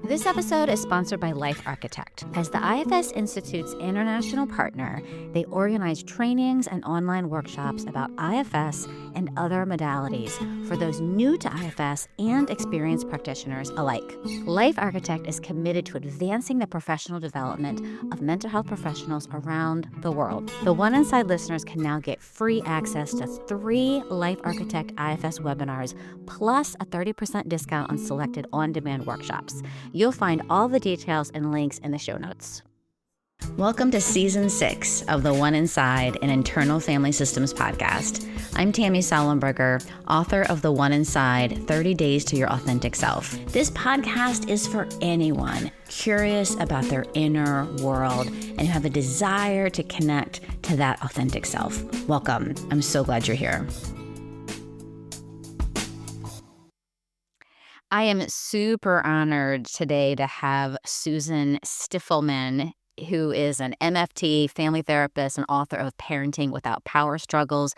This episode is sponsored by Life Architect. As the IFS Institute's international partner, they organize trainings and online workshops about IFS and other modalities for those new to IFS and experienced practitioners alike. Life Architect is committed to advancing the professional development of mental health professionals around the world. The One Inside listeners can now get free access to 3 Life Architect IFS webinars, plus a 30% discount on selected on-demand workshops. You'll find all the details and links in the show notes. Welcome to Season 6 of the One Inside an Internal Family Systems podcast. I'm Tammy Sallenberger, author of The One Inside 30 Days to Your Authentic Self. This podcast is for anyone curious about their inner world and who have a desire to connect to that authentic self. Welcome. I'm so glad you're here. I am super honored today to have Susan Stiffelman, who is an MFT, family therapist, and author of Parenting Without Power Struggles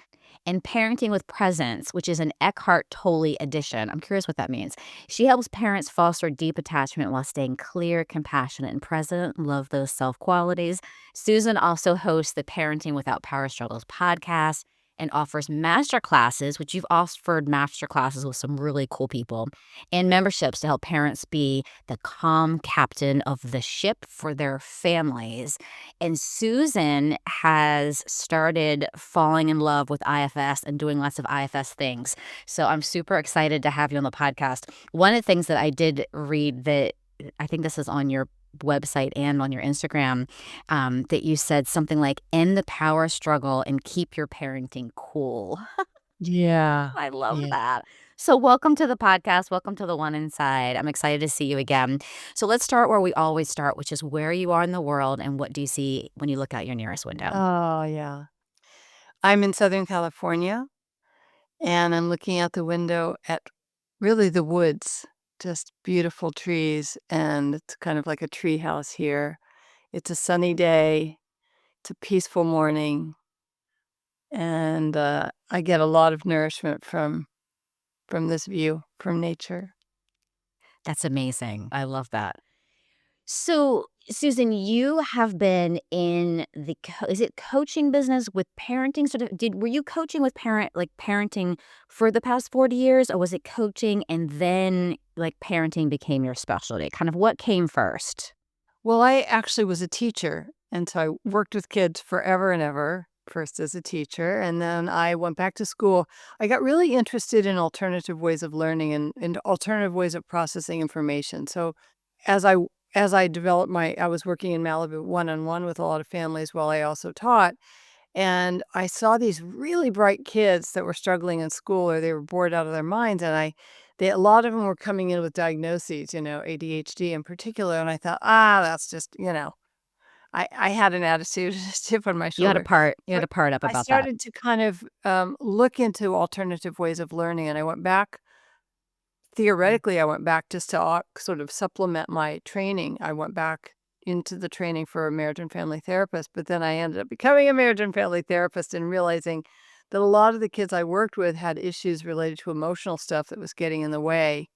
and Parenting with Presence, which is an Eckhart Tolle edition. I'm curious what that means. She helps parents foster deep attachment while staying clear, compassionate, and present. Love those self qualities. Susan also hosts the Parenting Without Power Struggles podcast and offers master classes, which you've offered master classes with some really cool people, and memberships to help parents be the calm captain of the ship for their families. And Susan has started falling in love with IFS and doing lots of IFS things. So I'm super excited to have you on the podcast. One of the things that I did read that I think this is on your website and on your Instagram, that you said something like, end the power struggle and keep your parenting cool. Yeah. I love that. So welcome to the podcast. Welcome to the One Inside. I'm excited to see you again. So let's start where we always start, which is where you are in the world and what do you see when you look out your nearest window? Oh, yeah. I'm in Southern California, and I'm looking out the window at really the woods, just beautiful trees, and it's kind of like a tree house here. It's a sunny day. It's a peaceful morning, and I get a lot of nourishment from this view, from nature. That's amazing. I love that. So, Susan, you have been in the is it coaching business with parenting? Sort of, were you coaching with parenting for the past 40 years, or was it coaching and then parenting became your specialty? Kind of what came first? Well, I actually was a teacher, and so I worked with kids forever and ever, first as a teacher, and then I went back to school. I got really interested in alternative ways of learning and alternative ways of processing information. So as I developed I was working in Malibu one-on-one with a lot of families while I also taught, and I saw these really bright kids that were struggling in school or they were bored out of their minds, and a lot of them were coming in with diagnoses, ADHD in particular, and I thought, that's just, I had an attitude, a chip on my You had a shoulder. part. You had But a part up I about that. started to kind of look into alternative ways of learning, and I went back. Theoretically, I went back just to sort of supplement my training. I went back into the training for a marriage and family therapist, but then I ended up becoming a marriage and family therapist and realizing that a lot of the kids I worked with had issues related to emotional stuff that was getting in the way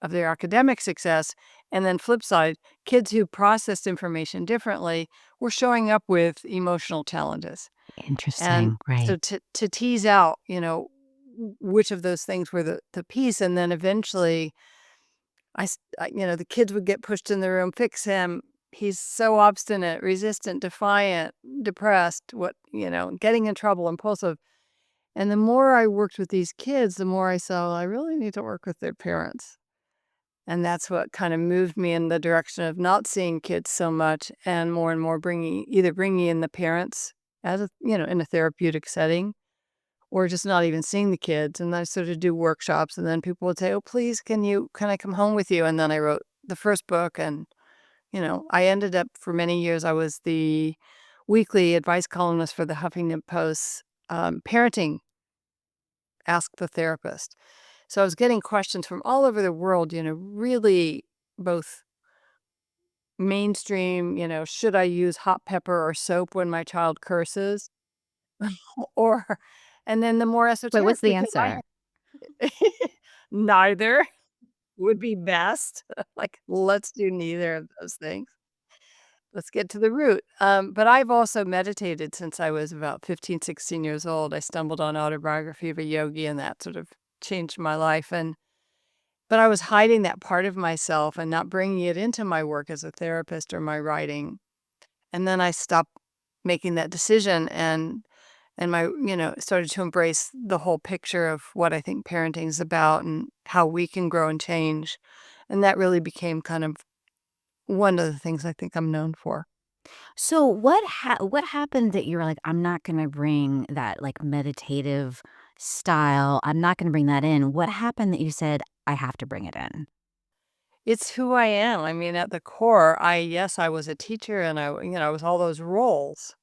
of their academic success. And then flip side, kids who processed information differently were showing up with emotional challenges. And Interesting, so right? to tease out, which of those things were the piece, and then eventually the kids would get pushed in the room, fix him. He's so obstinate, resistant, defiant, depressed, getting in trouble, impulsive. And the more I worked with these kids, the more I saw, well, I really need to work with their parents. And that's what kind of moved me in the direction of not seeing kids so much and more bringing in the parents as in a therapeutic setting, or just not even seeing the kids. And I sort of do workshops, and then people would say, oh, please, can I come home with you? And then I wrote the first book, and, I ended up for many years, I was the weekly advice columnist for the Huffington Post's parenting Ask the Therapist. So I was getting questions from all over the world, really both mainstream, should I use hot pepper or soap when my child curses? Or, and then the more Wait, esoteric, what's the because answer? neither. would be best. Like, let's do neither of those things. Let's get to the root. But I've also meditated since I was about 15, 16 years old. I stumbled on Autobiography of a Yogi, and that sort of changed my life. But I was hiding that part of myself and not bringing it into my work as a therapist or my writing. And then I stopped making that decision and my started to embrace the whole picture of what I think parenting is about and how we can grow and change. And that really became kind of one of the things I think I'm known for. So what happened that you're like, "I'm not gonna bring that, like, meditative style, I'm not gonna bring that in." What happened that you said, "I have to bring it in?" It's who I am. I mean, at the core, yes, I was a teacher and I was all those roles.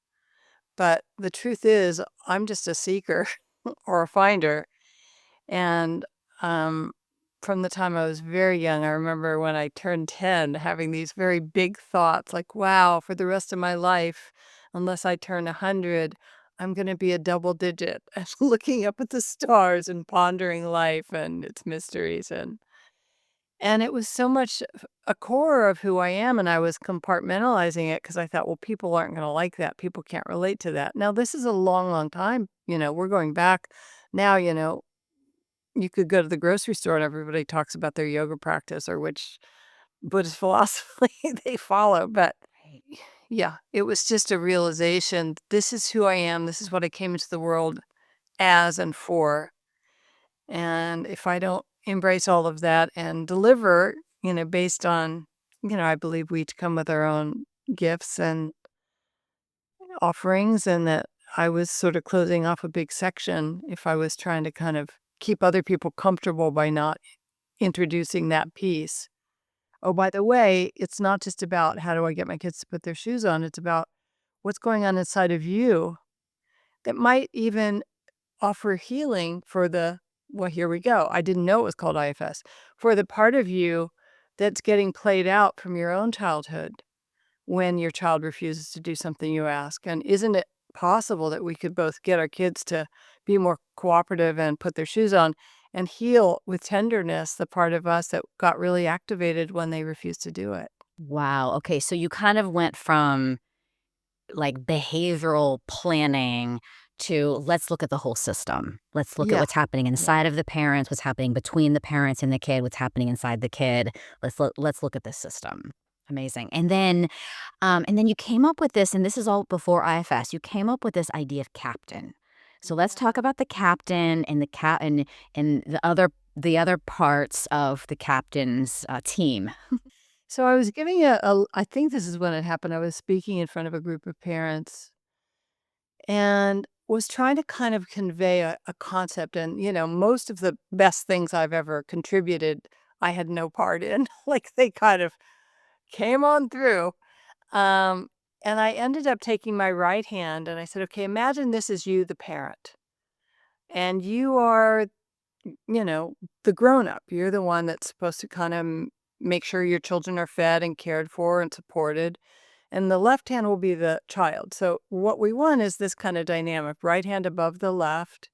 But the truth is, I'm just a seeker or a finder. And um, from the time I was very young, I remember when I turned 10 having these very big thoughts like, wow, for the rest of my life, unless I turn 100, I'm going to be a double digit and looking up at the stars and pondering life and its mysteries. And it was so much a core of who I am, and I was compartmentalizing it because I thought, well, people aren't going to like that. People can't relate to that. Now, this is a long, long time. We're going back now. You could go to the grocery store and everybody talks about their yoga practice or which Buddhist philosophy they follow. But Right. yeah, it was just a realization. This is who I am. This is what I came into the world as and for. And if I don't embrace all of that and deliver, based on, I believe we each come with our own gifts and offerings, and that I was sort of closing off a big section if I was trying to kind of keep other people comfortable by not introducing that piece. Oh, by the way, it's not just about how do I get my kids to put their shoes on, it's about what's going on inside of you that might even offer healing for well, here we go. I didn't know it was called IFS. For the part of you that's getting played out from your own childhood when your child refuses to do something you ask. And isn't it possible that we could both get our kids to be more cooperative and put their shoes on and heal with tenderness the part of us that got really activated when they refused to do it? Wow, okay, so you kind of went from, like, behavioral planning to let's look at the whole system. Let's look at Yeah. what's happening Yeah. inside of the parents, what's happening between the parents and the kid, what's happening inside the kid. Let's look at the system. Amazing. And then you came up with this, and this is all before IFS. You came up with this idea of captain. So let's talk about the captain and the cat and the other parts of the captain's team. So I was giving I think this is when it happened. I was speaking in front of a group of parents and was trying to kind of convey a concept. And, most of the best things I've ever contributed, I had no part in. Like they kind of came on through. Um, and I ended up taking my right hand and I said, okay, imagine this is you, the parent, and you are, the grown up. You're the one that's supposed to kind of make sure your children are fed and cared for and supported, and the left hand will be the child. So what we want is this kind of dynamic, right hand above the left.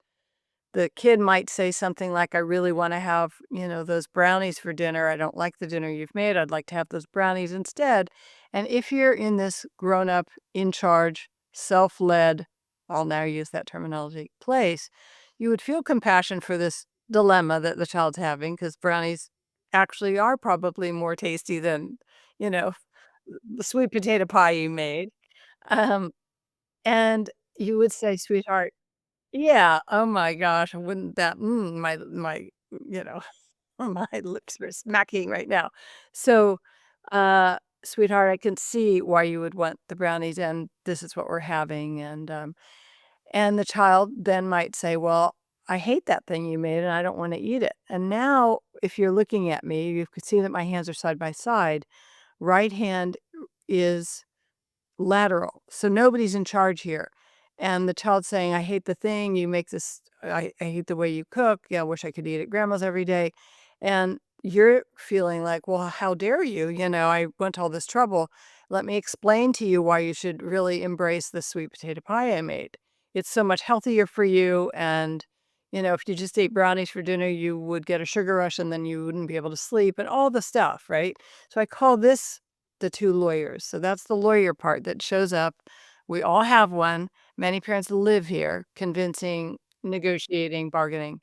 The kid might say something like, I really want to have, those brownies for dinner. I don't like the dinner you've made. I'd like to have those brownies instead. And if you're in this grown up, in charge, self-led, I'll now use that terminology, place, you would feel compassion for this dilemma that the child's having because brownies actually are probably more tasty than, you know, the sweet potato pie you made. Um, and you would say, "Sweetheart." Yeah, oh my gosh, wouldn't that you know, my lips are smacking right now. So, uh, "Sweetheart, I can see why you would want the brownies, and this is what we're having," and the child then might say, "Well, I hate that thing you made, and I don't wanna eat it." And now, if you're looking at me, you could see that my hands are side by side. Right hand is lateral, so nobody's in charge here, and the child saying, "I hate the thing, you make this I hate the way you cook, yeah, I wish I could eat at grandma's every day," and you're feeling like, "Well, how dare you, I went to all this trouble. Let me explain to you why you should really embrace the sweet potato pie I made. It's so much healthier for you, and, If you just ate brownies for dinner, you would get a sugar rush and then you wouldn't be able to sleep and all the stuff, right? So I call this the two lawyers. So that's the lawyer part that shows up. We all have one. Many parents live here, convincing, negotiating, bargaining.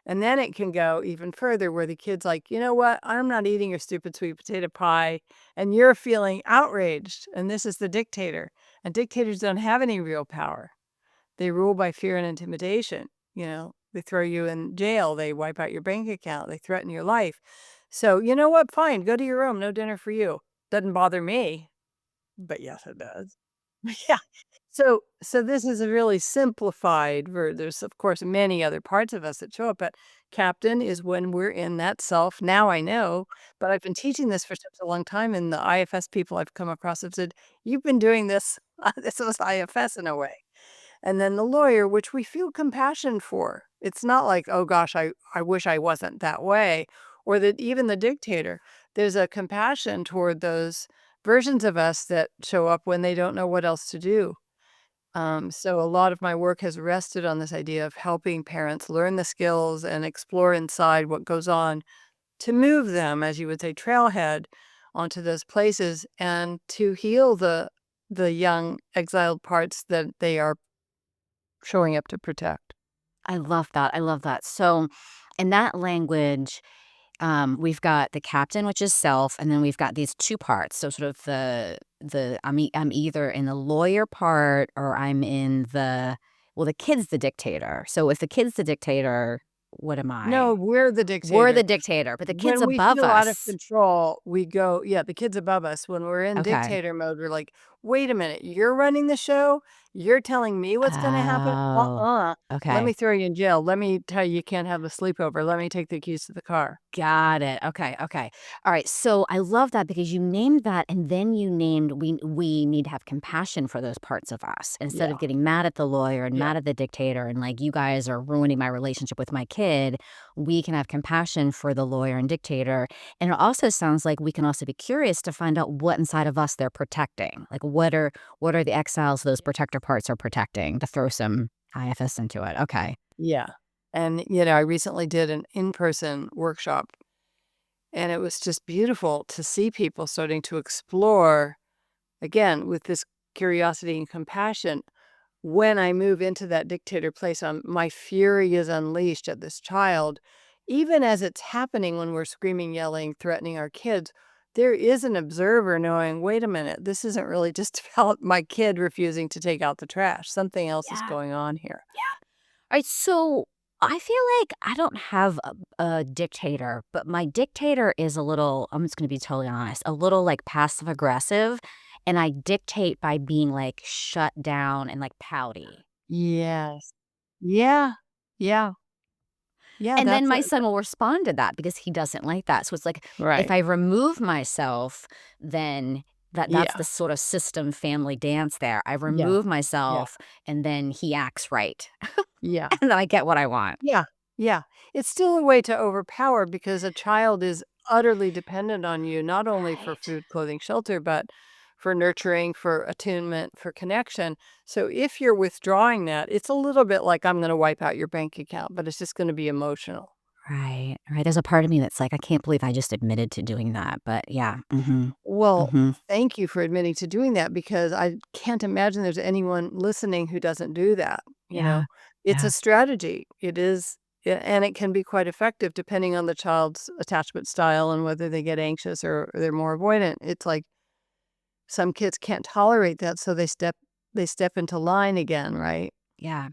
And then it can go even further where the kid's like, you know what? I'm not eating your stupid sweet potato pie. And you're feeling outraged. And this is the dictator. And dictators don't have any real power. They rule by fear and intimidation. They throw you in jail. They wipe out your bank account. They threaten your life. So, you know what? Fine. Go to your room. No dinner for you. Doesn't bother me. But yes, it does. Yeah. So this is a really simplified there's, of course, many other parts of us that show up, but captain is when we're in that self. Now I know, but I've been teaching this for such a long time, and the IFS people I've come across have said, "You've been doing this." This was IFS in a way. And then the lawyer, which we feel compassion for. It's not like, "Oh gosh, I wish I wasn't that way," or that even the dictator. There's a compassion toward those versions of us that show up when they don't know what else to do. So a lot of my work has rested on this idea of helping parents learn the skills and explore inside what goes on to move them, as you would say, trailhead onto those places and to heal the young exiled parts that they are showing up to protect. I love that. I love that. So, in that language, we've got the captain, which is self, and then we've got these two parts. So, sort of I'm either in the lawyer part or I'm in the kid's the dictator. So, if the kid's the dictator, what am No, I? we're the We're the dictator. dictator, but the kid's When we above feel out of us. control, we go, yeah, the kid's above us. When we're in Okay. dictator mode, we're like, wait a minute, you're running the show? You're telling me what's going to happen? Oh, Let okay. me throw you in jail. Let me tell you you can't have the sleepover. Let me take the keys to the car. Got it. Okay, okay. All right, so I love that because you named that and then you named we need to have compassion for those parts of us instead Yeah. of getting mad at the lawyer and Yeah. mad at the dictator and like, "You guys are ruining my relationship with my kid." We can have compassion for the lawyer and dictator, and it also sounds like we can also be curious to find out what inside of us they're protecting. Like, what are the exiles those protector parts are protecting to throw some IFS into it. Okay. Yeah. And, I recently did an in person workshop, and it was just beautiful to see people starting to explore, again, with this curiosity and compassion. When I move into that dictator place, my fury is unleashed at this child. Even as it's happening when we're screaming, yelling, threatening our kids, there is an observer knowing, wait a minute, this isn't really just about my kid refusing to take out the trash. Something else is Yeah. going on here. Alright, so I feel like I don't have a dictator, but my dictator is a little I'm just gonna be totally honest, a little, like, passive aggressive, and I dictate by being, like, shut down and, like, pouty. Yes. Yeah. Yeah. Yeah. And then That's my a, son will respond to that because he doesn't like that. So it's like, if right. I remove myself, then that's Yeah. the sort of system family dance there. I Yeah. remove Yeah. myself, and then he acts right, Yeah. and then I get what I want. Yeah, yeah. It's still a way to overpower because a child is utterly dependent on you, not only for Right. food, clothing, shelter, but for nurturing, for attunement, for connection. So if you're withdrawing that, it's a little bit like I'm going to wipe out your bank account, but it's just going to be emotional. Right, right, there's a part of me that's like, "I can't believe I just admitted to doing that," but yeah, mhm, Well, mhm, thank you for admitting to doing that because I can't imagine there's anyone listening who doesn't do that. yeah, It's a yeah, strategy. It is, and it can be quite effective depending on the child's attachment style and whether they get anxious or they're more avoidant. It's like some kids can't tolerate that, so they step into line again, right? yeah.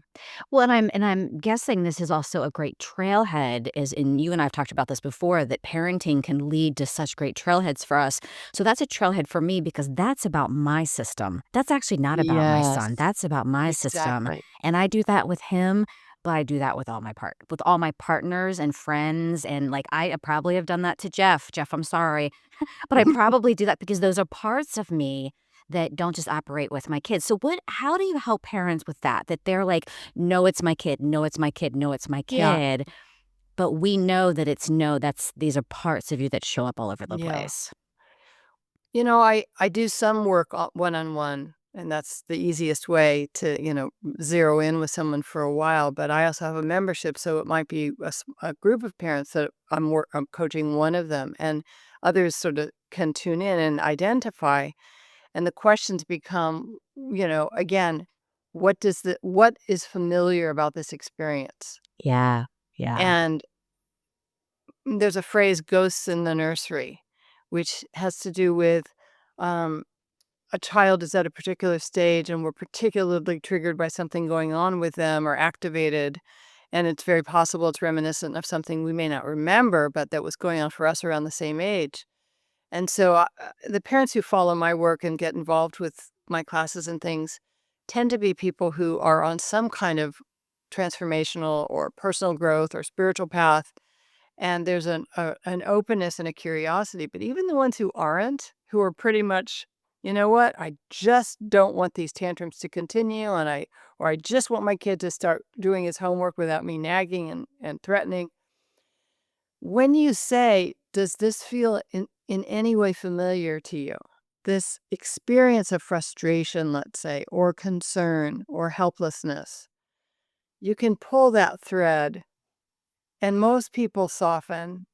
Well, and I'm guessing this is also a great trailhead is and you and I have talked about this before, that parenting can lead to such great trailheads for us. So that's a trailhead for me because that's about my system. That's actually not about my son. Yes, That's about my system. exactly. And I do that with him, but I do that with all my partners and friends. And like I probably have done that to Jeff. Jeff, I'm sorry. But I probably do that because those are parts of me that don't just operate with my kids. So how do you help parents with that? That they're like, "No, it's my kid. No, it's my kid. No, it's my Yeah, kid." But we know that it's no, these are parts of you that show up all over the yeah. place. I do some work one on one. And that's the easiest way to, zero in with someone for a while. But I also have a membership, so it might be a group of parents that I'm coaching one of them, and others sort of can tune in and identify. And the questions become, again, what is familiar about this experience? Yeah. Yeah. And there's a phrase, "ghosts in the nursery," which has to do with um, a child is at a particular stage and we're particularly triggered by something going on with them or activated. And it's very possible it's reminiscent of something we may not remember, but that was going on for us around the same age. And so the parents who follow my work and get involved with my classes and things tend to be people who are on some kind of transformational or personal growth or spiritual path, and there's an openness and a curiosity. But even the ones who aren't, who are pretty much, "You know what? I just don't want these tantrums to continue, and I just want my kid to start doing his homework without me nagging and threatening." When you say, "Does this feel in any way familiar to you?" This experience of frustration, let's say, or concern or helplessness, you can pull that thread, and most people soften.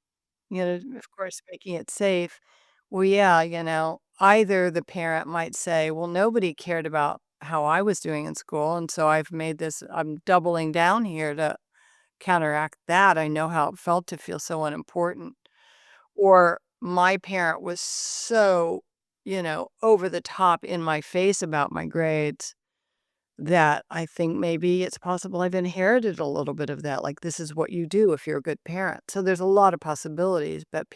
Of course, making it safe. Well, yeah, either the parent might say, "Well, nobody cared about how I was doing in school, and so I'm doubling down here to counteract that. I know how it felt to feel so unimportant." Or, "My parent was so, over the top in my face about my grades that I think maybe it's possible I've inherited a little bit of that. Like, this is what you do if you're a good parent." So there's a lot of possibilities, but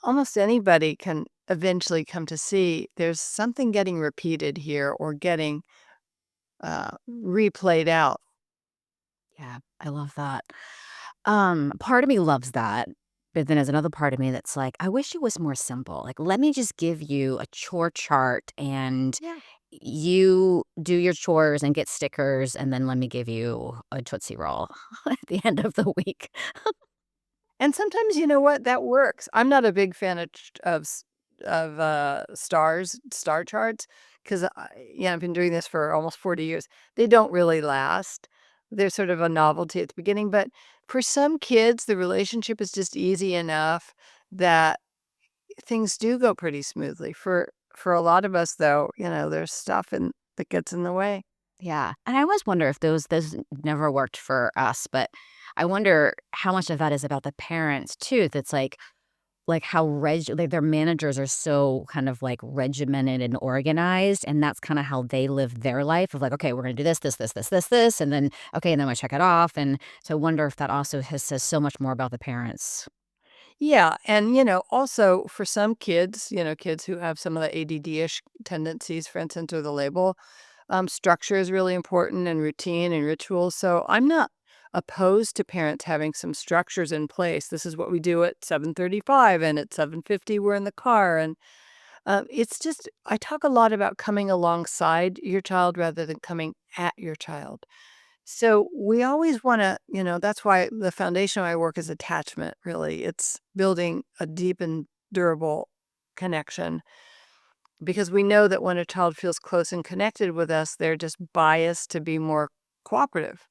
almost anybody can eventually come to see there's something getting repeated here or getting replayed out. Yeah, I love that. Part of me loves that, but then there's another part of me that's like, I wish it was more simple. Like, let me just give you a chore chart and Yeah. you do your chores and get stickers, and then let me give you a Tootsie Roll at the end of the week. And sometimes, you know what, that works. I'm not a big fan of star charts, because I've been doing this for almost 40 years. They don't really last. They're sort of a novelty at the beginning, but for some kids, the relationship is just easy enough that things do go pretty smoothly. For a lot of us, though, there's stuff that gets in the way. Yeah, and I always wonder if those never worked for us, but I wonder how much of that is about the parents too. That's like how like their managers are so kind of like regimented and organized, and that's kind of how they live their life of like, okay, we're gonna do this, and then okay, and then we check it off. And so I wonder if that also says so much more about the parents. Yeah, and, also for some kids, kids who have some of the ADD-ish tendencies, for instance, or the label, structure is really important and routine and rituals. So I'm not opposed to parents having some structures in place. This is what we do at 7:35, and at 7:50 we're in the car. And it's just I talk a lot about coming alongside your child rather than coming at your child. So we always wanna, that's why the foundation of my work is attachment, really. It's building a deep and durable connection, because we know that when a child feels close and connected with us, they're just biased to be more cooperative.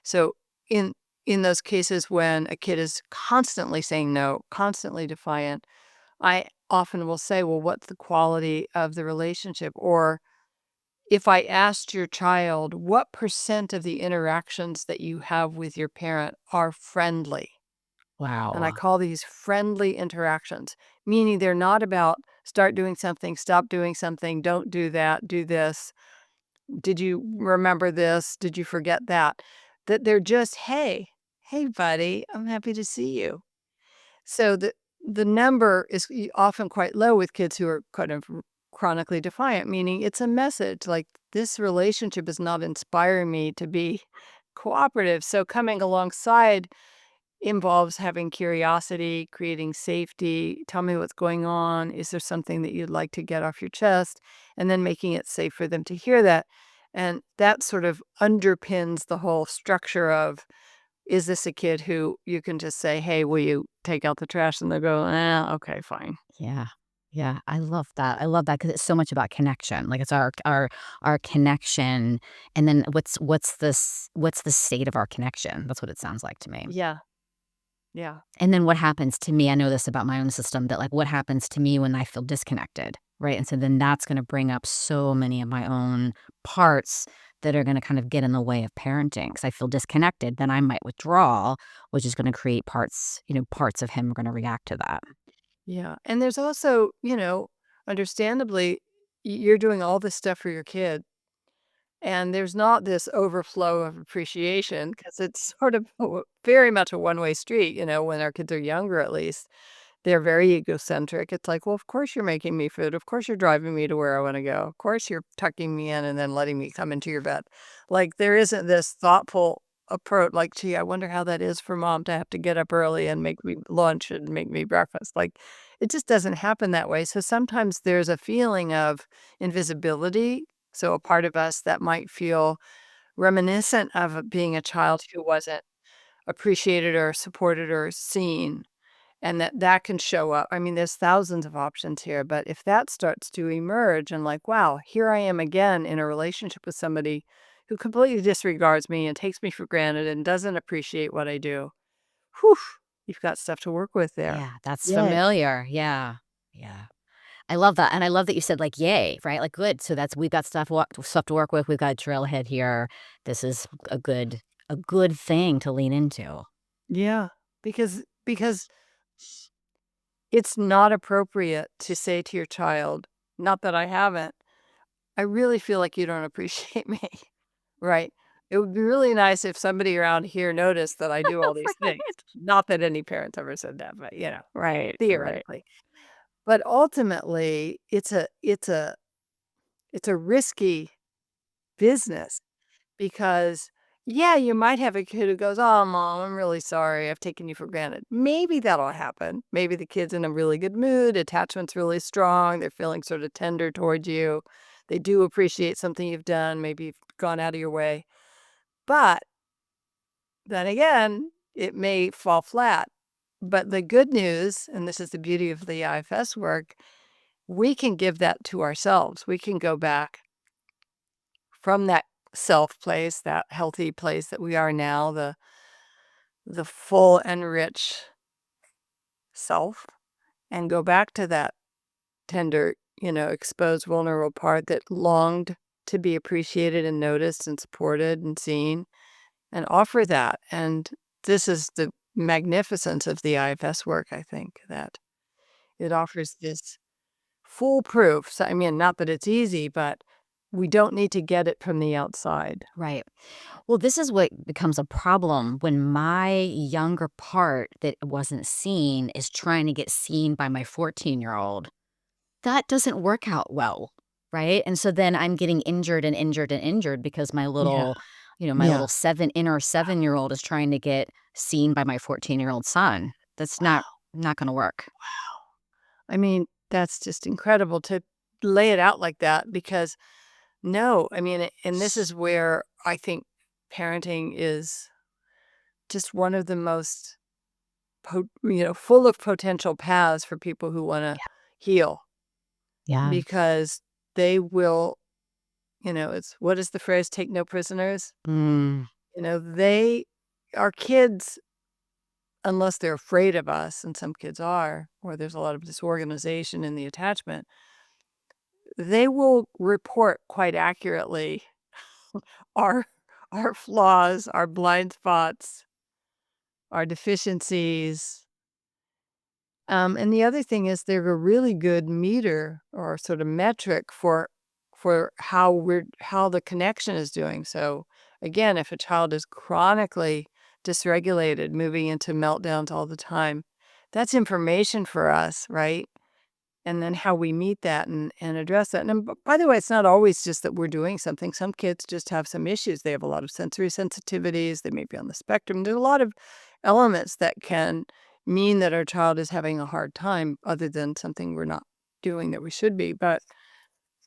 So in in those cases when a kid is constantly saying no, constantly defiant, I often will say, "Well, what's the quality of the relationship?" Or if I asked your child, "What percent of the interactions that you have with your parent are friendly?" And I Wow. call these friendly interactions, meaning they're not about start doing something, stop doing something, don't do that, do this. Did you remember this? Did you forget that? That they're just, hey, buddy, I'm happy to see you. So the number is often quite low with kids who are kind of chronically defiant, meaning it's a message like this relationship is not inspiring me to be cooperative. So coming alongside involves having curiosity, creating safety. Tell me what's going on. Is there something that you'd like to get off your chest? And then making it safe for them to hear that. And that sort of underpins the whole structure of, is this a kid who you can just say, "Hey, will you take out the trash?" And they'll go, "Okay, fine." Yeah. Yeah, I love that. I love that because it's so much about connection. Like, it's our connection, and then what's the state of our connection? That's what it sounds like to me. Yeah, yeah, And then what happens to me, I know this about my own system, that, like, what happens to me when I feel disconnected, right? And so then that's gonna bring up so many of my own parts that are gonna kind of get in the way of parenting. Because I feel disconnected, then I might withdraw, which is gonna create parts, parts of him are gonna react to that. yeah, and there's also, understandably, you're doing all this stuff for your kid, and there's not this overflow of appreciation because it's sort of very much a one-way street, when our kids are younger, at least. They're very egocentric. It's like, "Well, of course you're making me food. Of course you're driving me to where I wanna go. Of course you're tucking me in and then letting me come into your bed." Like, there isn't this thoughtful approach, like, "Gee, I wonder how that is for mom to have to get up early and make me lunch and make me breakfast." Like, it just doesn't happen that way. So sometimes there's a feeling of invisibility. So a part of us that might feel reminiscent of being a child who wasn't appreciated or supported or seen. And that can show up. I mean, there's thousands of options here, but if that starts to emerge and like, wow, here I am again in a relationship with somebody who completely disregards me and takes me for granted and doesn't appreciate what I do, whew, you've got stuff to work with there. Yeah, that's Yay. familiar. Yeah. Yeah. I love that, and I love that you said, like, "Yay," right? Like, good, so that's we've got stuff to work with, we've got a trailhead here. This is a good thing to lean into. Yeah. Because it's not appropriate to say to your child, not that I haven't, I really feel like you don't appreciate me. Right. It would be really nice if somebody around here noticed that I do all these things. Right. Not that any parents ever said that, but, Right, right. theoretically. But ultimately, it's a risky business because, yeah, you might have a kid who goes, "Oh, mom, I'm really sorry. I've taken you for granted." Maybe that'll happen. Maybe the kid's in a really good mood, attachment's really strong, they're feeling sort of tender towards you. They do appreciate something you've done, maybe you've gone out of your way. But then again, it may fall flat. But the good news, and this is the beauty of the IFS work, we can give that to ourselves. We can go back from that self place, that healthy place that we are now, the full and rich self, and go back to that tender, exposed, vulnerable part that longed to be appreciated and noticed and supported and seen, and offer that. And this is the magnificence of the IFS work, I think, that it offers this foolproof. So, I mean, not that it's easy, but we don't need to get it from the outside. Right. Well, this is what becomes a problem when my younger part that wasn't seen is trying to get seen by my 14-year-old. That doesn't work out well, right? And so then I'm getting injured and injured and injured because Yeah, my yeah. little inner 7-year-old is trying to get seen by my 14-year-old son. That's not gonna work. I mean, that's just incredible to lay it out like that because no, I mean, and this is where I think parenting is just one of the most, full of potential paths for people who want to heal Yeah. because they will, it's what is the phrase, take no prisoners? Mm, Our kids, unless they're afraid of us, and some kids are, or there's a lot of disorganization in the attachment, they will report quite accurately our our flaws, our blind spots, our deficiencies. And the other thing is they're a really good meter or sort of metric for how the connection is doing. So again, if a child is chronically dysregulated, moving into meltdowns all the time, that's information for us, right? And then how we meet that and address that. And by the way, it's not always just that we're doing something. Some kids just have some issues. They have a lot of sensory sensitivities. They may be on the spectrum. There's a lot of elements that can mean that our child is having a hard time other than something we're not doing that we should be. But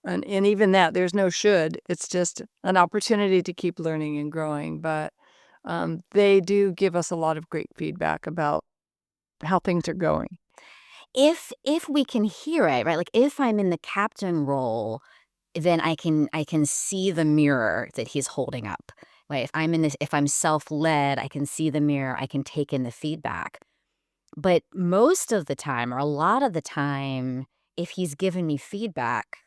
and even that, there's no should. It's just an opportunity to keep learning and growing. But they do give us a lot of great feedback about how things are going. if we can hear it, right? Like, if I'm in the captain role, then I can see the mirror that he's holding up, right? If I'm self-led, I can see the mirror, I can take in the feedback. But most of the time, or a lot of the time, if he's giving me feedback,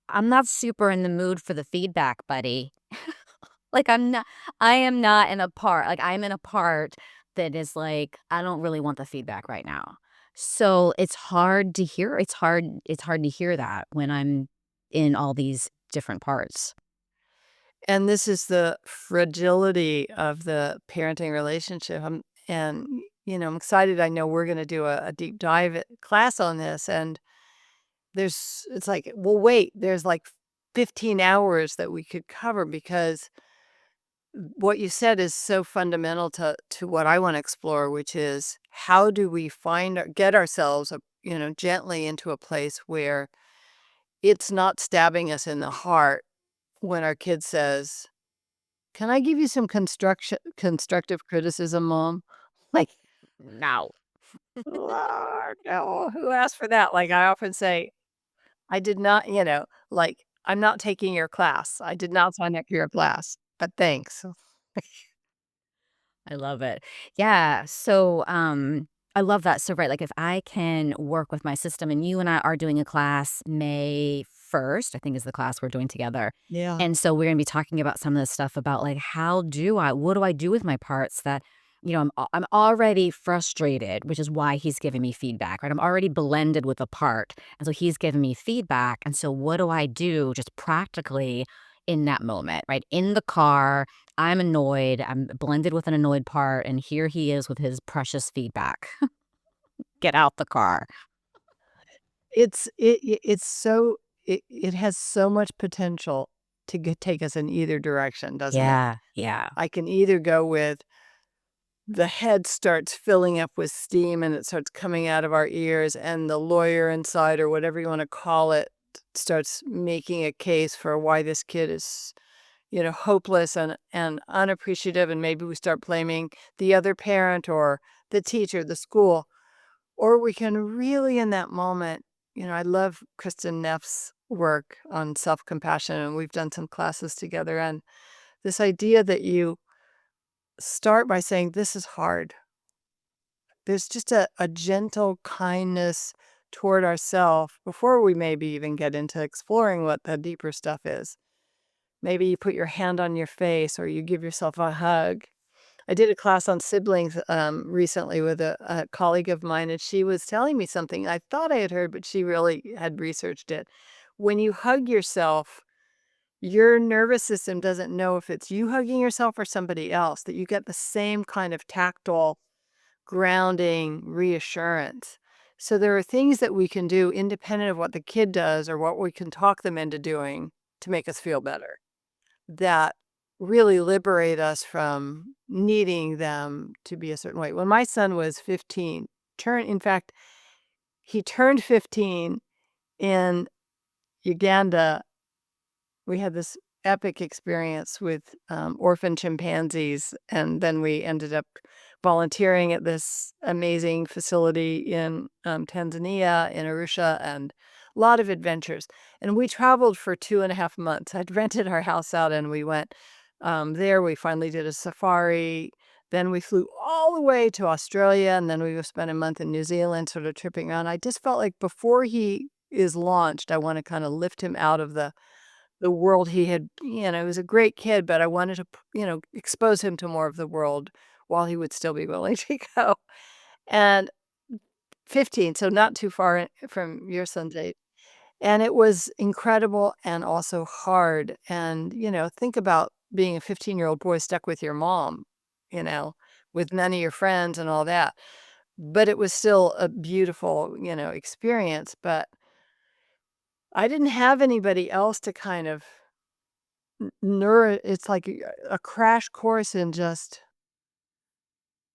I'm not super in the mood for the feedback, buddy. Like, I am not in a part like, I'm in a part that is like, I don't really want the feedback right now. So, it's hard to hear that when I'm in all these different parts. And this is the fragility of the parenting relationship. And, I'm excited. I know we're going to do a deep dive class on this. And it's like, well, wait, there's like 15 hours that we could cover because what you said is so fundamental to what I want to explore, which is how do we get ourselves, gently into a place where it's not stabbing us in the heart when our kid says, "Can I give you some constructive criticism, mom?" Like, No. "Lord, no, who asked for that?" Like, I often say, "I did not," like, "I'm not taking your class. I did not sign up for your class, but thanks." I love it. Yeah, so, I love that. So, right, like, if I can work with my system and you and I are doing a class May 1st, I think is the class we're doing together, Yeah. and so we're gonna be talking about some of the stuff about, like, what do I do with my parts that, I'm already frustrated, which is why he's giving me feedback, right? I'm already blended with a part, and so he's giving me feedback, and so what do I do just practically in that moment, right? In the car, I'm annoyed, I'm blended with an annoyed part, and here he is with his precious feedback. Get out the car. It's so it has so much potential to take us in either direction, doesn't it? Yeah, yeah. I can either go with the head starts filling up with steam and it starts coming out of our ears, and the lawyer inside, or whatever you want to call it, starts making a case for why this kid is, hopeless and unappreciative, and maybe we start blaming the other parent or the teacher, the school. Or we can really, in that moment, I love Kristen Neff's work on self-compassion, and we've done some classes together. And this idea that you start by saying, "This is hard." There's just a gentle kindness toward ourselves before we maybe even get into exploring what the deeper stuff is. Maybe you put your hand on your face or you give yourself a hug. I did a class on siblings recently with a colleague of mine, and she was telling me something I thought I had heard, but she really had researched it. When you hug yourself, your nervous system doesn't know if it's you hugging yourself or somebody else, that you get the same kind of tactile grounding reassurance. So there are things that we can do independent of what the kid does or what we can talk them into doing to make us feel better, that really liberate us from needing them to be a certain way. When my son was 15, in fact, he turned 15 in Uganda. We had this epic experience with orphan chimpanzees, and then we ended up volunteering at this amazing facility in Tanzania, in Arusha, and a lot of adventures. And we traveled for 2.5 months. I'd rented our house out, and we went there. We finally did a safari. Then we flew all the way to Australia, and then we spent a month in New Zealand, sort of tripping around. I just felt like before he is launched, I want to kind of lift him out of the world he had. He was a great kid, but I wanted to, expose him to more of the world while he would still be willing to go. And 15, so not too far from your son's age. And it was incredible and also hard. And, think about being a 15-year-old boy stuck with your mom, you know, with none of your friends and all that. But it was still a beautiful, experience. But I didn't have anybody else to kind of it's like a crash course in just,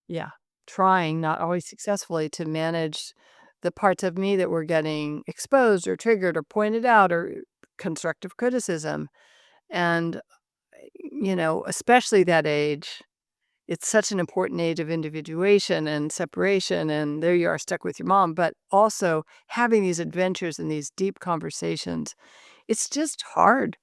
yeah, trying, not always successfully, to manage the parts of me that were getting exposed or triggered or pointed out, or constructive criticism. And, especially that age, it's such an important age of individuation and separation, and there you are stuck with your mom, but also having these adventures and these deep conversations, it's just hard.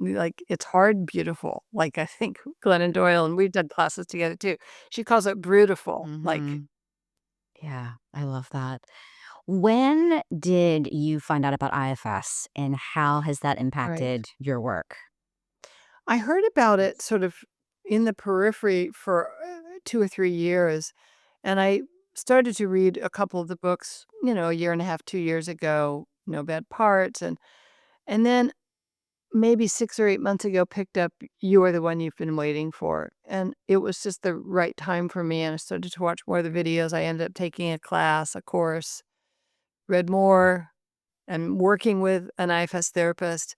Like, it's hard, beautiful. Like, I think Glennon Doyle, and we've done classes together too. She calls it brutiful. Like, Mhm. Yeah, I love that. When did you find out about IFS, and how has that right. impacted your work? I heard about it sort of in the periphery for 2 or 3 years, and I started to read a couple of the books, a year and a half, 2 years ago, No Bad Parts, and then maybe 6 or 8 months ago picked up You Are the One You've Been Waiting For, and it was just the right time for me, and I started to watch more of the videos. I ended up taking a class, a course, read more, and working with an IFS therapist,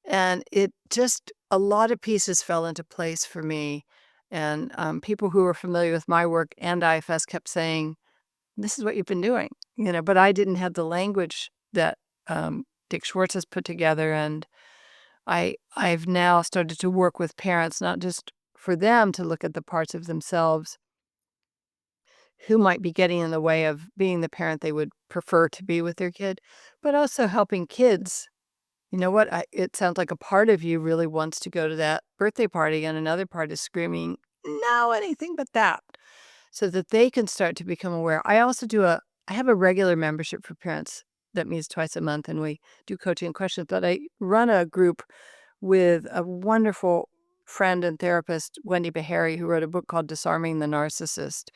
and it just a lot of pieces fell into place for me, and, people who were familiar with my work and IFS kept saying, "This is what you've been doing," but I didn't have the language that, Dick Schwartz has put together, and I've now started to work with parents, not just for them to look at the parts of themselves who might be getting in the way of being the parent they would prefer to be with their kid, but also helping kids. You know what? It sounds like a part of you really wants to go to that birthday party, and another part is screaming, "No, anything but that," so that they can start to become aware. I have a regular membership for parents that meets twice a month, and we do coaching and questions, but I run a group with a wonderful friend and therapist, Wendy Beharry, who wrote a book called Disarming the Narcissist,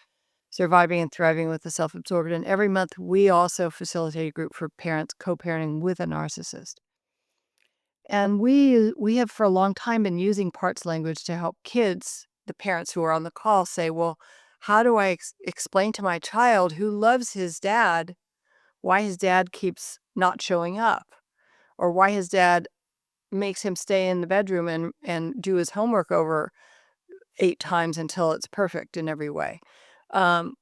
Surviving and Thriving with the Self-Absorbed. And every month, we also facilitate a group for parents co-parenting with a narcissist. And we have for a long time been using parts language to help kids, the parents who are on the call, say, well, how do I explain to my child who loves his dad why his dad keeps not showing up, or why his dad makes him stay in the bedroom and do his homework over 8 times until it's perfect in every way. Um,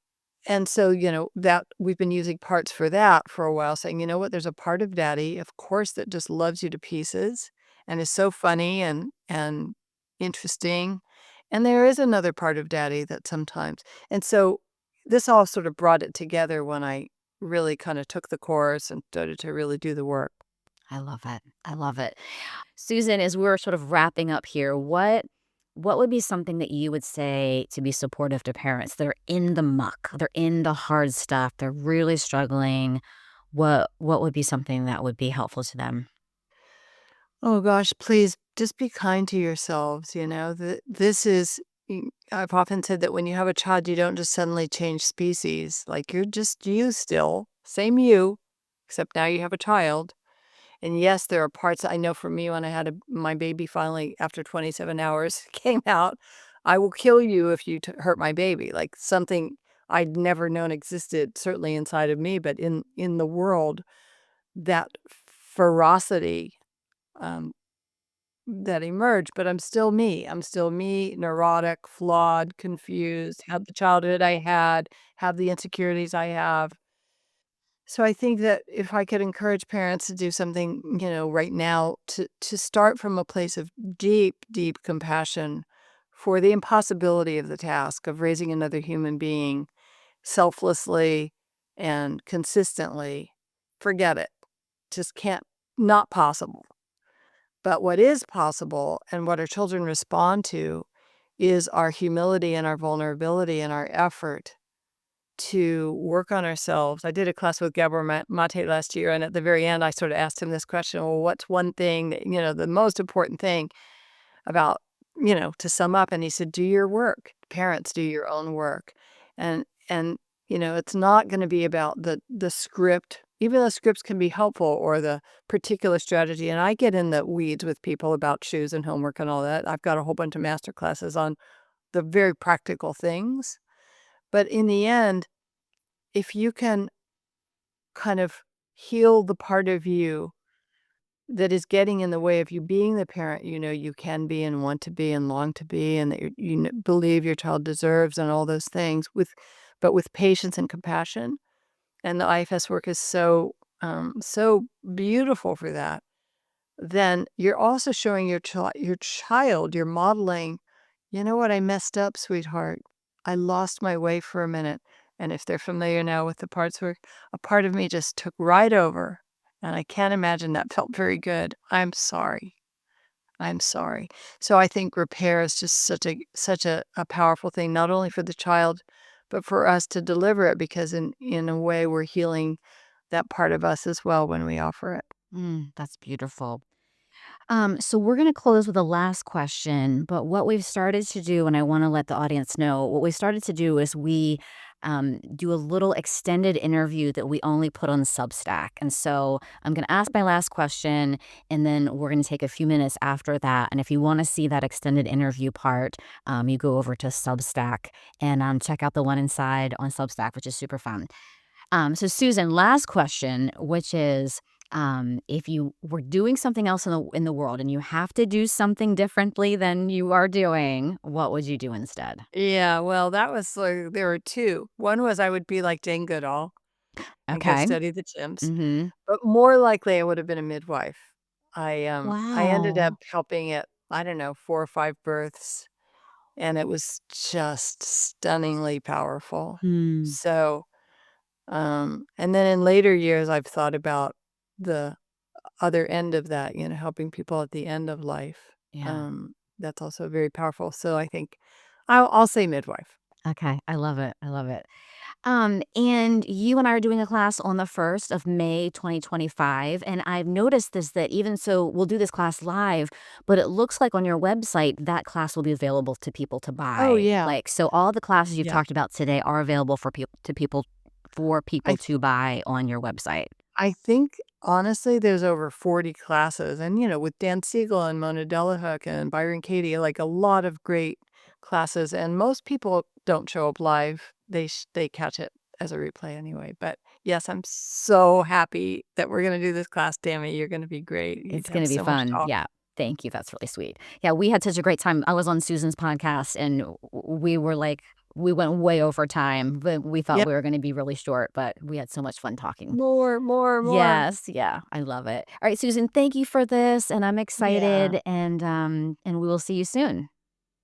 and so, that we've been using parts for that for a while, saying, "You know what? There's a part of daddy, of course, that just loves you to pieces and is so funny and interesting. And there is another part of daddy that sometimes." And so this all sort of brought it together when I really kind of took the course and started to really do the work. I love it. I love it. Susan, as we're sort of wrapping up here, what would be something that you would say to be supportive to parents that are in the muck, they're in the hard stuff, they're really struggling? What would be something that would be helpful to them? Oh gosh, please just be kind to yourselves, this is I've often said that when you have a child, you don't just suddenly change species. Like you're just you still, same you, except now you have a child. And yes, there are parts I know for me when I had my baby finally after 27 hours came out, I will kill you if you hurt my baby. Like something I'd never known existed, certainly inside of me, but in the world, that ferocity. Um, that emerged, but I'm still me. I'm still me, neurotic, flawed, confused, have the childhood I had, have the insecurities I have. So I think that if I could encourage parents to do something, right now to start from a place of deep, deep compassion for the impossibility of the task of raising another human being selflessly and consistently, forget it. Just can't, not possible. But what is possible and what our children respond to is our humility and our vulnerability and our effort to work on ourselves. I did a class with Gabor Mate last year, and at the very end, I sort of asked him this question, well, what's one thing that, the most important thing about, to sum up? And he said, do your work. Parents, do your own work. And it's not going to be about the script. Even though scripts can be helpful or the particular strategy. And I get in the weeds with people about shoes and homework and all that. I've got a whole bunch of master classes on the very practical things. But in the end, if you can kind of heal the part of you that is getting in the way of you being the parent you can be and want to be and long to be, and that believe your child deserves and all those things but with patience and compassion. And the IFS work is so beautiful for that. Then you're also showing your child, you're modeling, "You know what? I messed up, sweetheart. I lost my way for a minute. And if they're familiar now with the parts where a part of me just took right over, and I can't imagine that felt very good. I'm sorry. I'm sorry. So I think repair is just such a powerful thing, not only for the child, but for us to deliver it, because in a way we're healing that part of us as well when we offer it. That's beautiful. So we're going to close with a last question, but what we've started to do, and I want to let the audience know, what we started to do is we do a little extended interview that we only put on Substack. And so I'm going to ask my last question, and then we're going to take a few minutes after that. And if you want to see that extended interview part, you go over to Substack and check out the one inside on Substack, which is super fun. So Susan, last question, which is, if you were doing something else in the world and you have to do something differently than you are doing, what would you do instead? Yeah, well, that was like there were 2. One was I would be like Jane Goodall and go Okay. study the chimps, Mm-hmm. but more likely I would have been a midwife. I ended up Wow. helping at, I don't know, 4 or 5 births, and it was just stunningly powerful. Hmm. So, and then in later years, I've thought about the other end of that, helping people at the end of life. Yeah. That's also very powerful. So I think I'll say midwife. Okay. I love it. I love it. And you and I are doing a class on the 1st of May 2025. And I've noticed this that even so, we'll do this class live, but it looks like on your website that class will be available to people to Oh, buy. yeah. Like, so all the classes you've Yeah. talked about today are available for I people to buy on your website. I think, honestly, there's over 40 classes, and, with Dan Siegel and Mona Delahook and Byron Katie, like, a lot of great classes, and most people don't show up live. They catch it as a replay anyway, but, yes, I'm so happy that we're gonna do this class, Tammy. You're gonna be great. You'd It's have gonna be so much fun. talk. Yeah. Thank you. That's really sweet. Yeah, we had such a great time. I was on Susan's podcast and we were like, we went way over time, but we thought Yep. we were going to be really short, but we had so much fun talking. More, more, more. Yes, yeah, I love it. All right, Susan, thank you for this, and I'm Yeah. excited, and we will see you soon.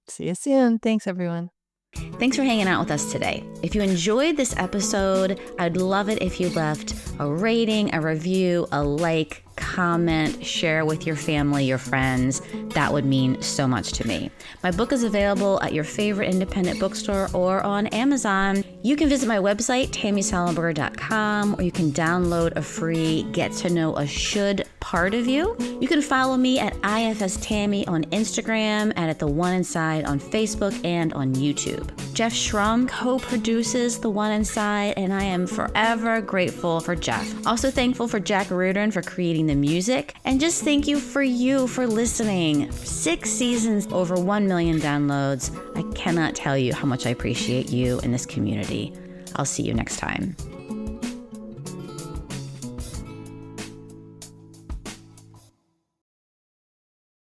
See you soon. Thanks, everyone. Thanks for hanging out with us today. If you enjoyed this episode, I'd love it if you left a rating, a review, a like, comment, share with your family, your friends. That would mean so much to me. My book is available at your favorite independent bookstore or on Amazon. You can visit my website, tammysallenberger.com, or you can download a free Get to Know a Should part of you. You can follow me at IFS Tammy on Instagram and at The One Inside on Facebook and on YouTube. Jeff Schrum co-produces The One Inside, and I am forever grateful for Jeff. Also thankful for Jack Reardon for creating the music, and just thank you for listening. 6 seasons, over 1 million downloads. I cannot tell you how much I appreciate you in this community. I'll see you next time.